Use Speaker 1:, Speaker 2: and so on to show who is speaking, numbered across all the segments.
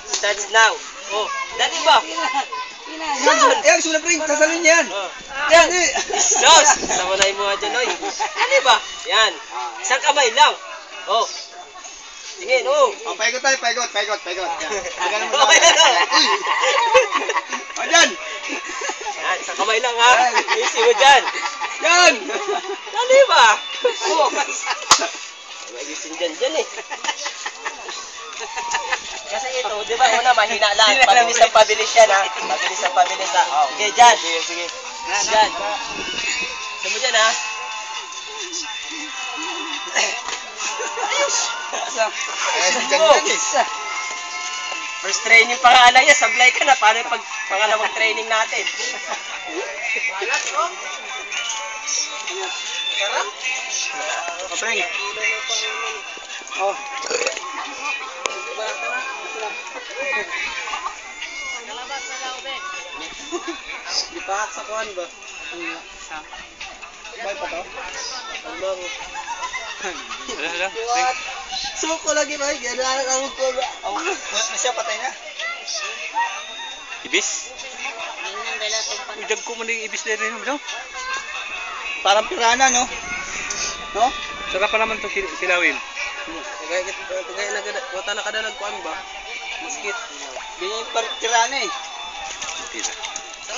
Speaker 1: Starts now. Oh, dati ba?
Speaker 2: Yan! Yan! Sulat rin! Sasalin yan!
Speaker 1: Yan! Isos! Samanay mo nga dyan, oy. Dati ba? Yan. Isang kamay lang. Oh. Tingin, oh.
Speaker 2: Oh, paigot tayo, paigot. Yan. Ganun mo
Speaker 1: Okay na.
Speaker 2: O, dyan!
Speaker 1: Yan, isang kamay lang ha. Easy mo dyan.
Speaker 2: Yan!
Speaker 1: Dali ba? Oh. Magisin dyan eh. Kasi ito, di ba una mahina lang. Pabilis ang pabilis yan ha. Pabilis ang pabilis ha. Sige, dyan. Sige. Dyan. Gusto mo dyan ha.
Speaker 2: Ayos, dyan yan eh.
Speaker 1: First training pa nga lang yan. Sablay ka na. Paano yung pangalawang training natin? Sarap.
Speaker 2: Kapring. Oh.
Speaker 1: Ipahak sa kuhan ba?
Speaker 2: Bay pa to?
Speaker 1: Albang.
Speaker 2: Hala.
Speaker 1: Suko lagi ba? Gano'n ang ko ba?
Speaker 2: Oh, siya patay na.
Speaker 3: Ibis? Udag ko man yung ibis na rin no?
Speaker 2: Parang pirana, no? No?
Speaker 3: Sarap pa naman itong kilawin.
Speaker 1: Kagaya wata na kadalag kuhan ba? Maskit.
Speaker 2: Ganyan yung pirana eh.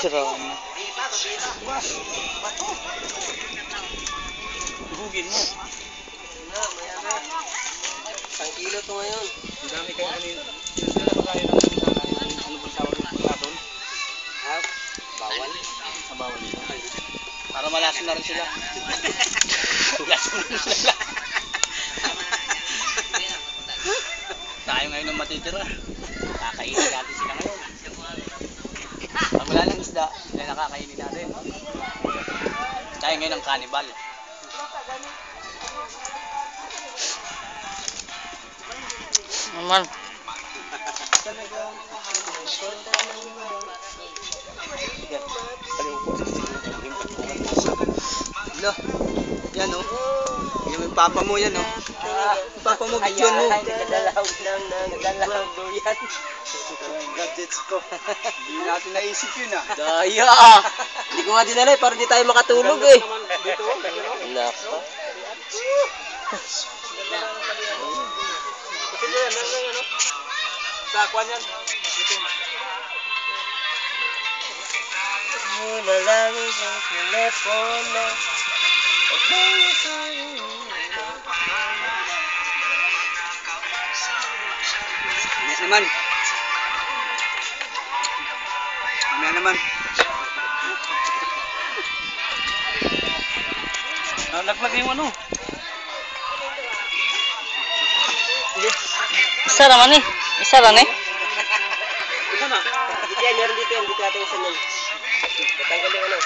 Speaker 3: Sarap.
Speaker 2: Hugin mo.
Speaker 1: Isang kilo to ngayon.
Speaker 3: Ang dami kayo kanina. Sila na ba kayo ng ano ba tawag ng pagkaton?
Speaker 1: Ah, bawal.
Speaker 3: Sa bawal nito.
Speaker 2: Para malason na rin sila. Lason na sila. Tayo ngayon ang matitira. Kakainin natin sila ngayon. Pag wala ng isda, sila nakakainin natin. Tayo ngayon ang cannibal.
Speaker 3: Naman.
Speaker 2: Lo, yan o. Yung papa mo yan o. Papa mo, bidyon mo.
Speaker 1: Nagdalaw daw yan.
Speaker 2: Gadgets ko. Hindi natin naisip yun ah.
Speaker 1: Daya! Hindi ko nga dinala eh, para di tayo makatulog eh. Nako.
Speaker 3: Sa kwan yan.
Speaker 1: Muna lang sa telepono.
Speaker 2: Yes naman. Mamaya naman.
Speaker 3: Laglag yung ano.
Speaker 4: Isa naman eh. Isa lang eh.
Speaker 3: Ito na.
Speaker 1: Dito yan, meron dito yan. Dito natin isa nun. Tatanggal yung ano.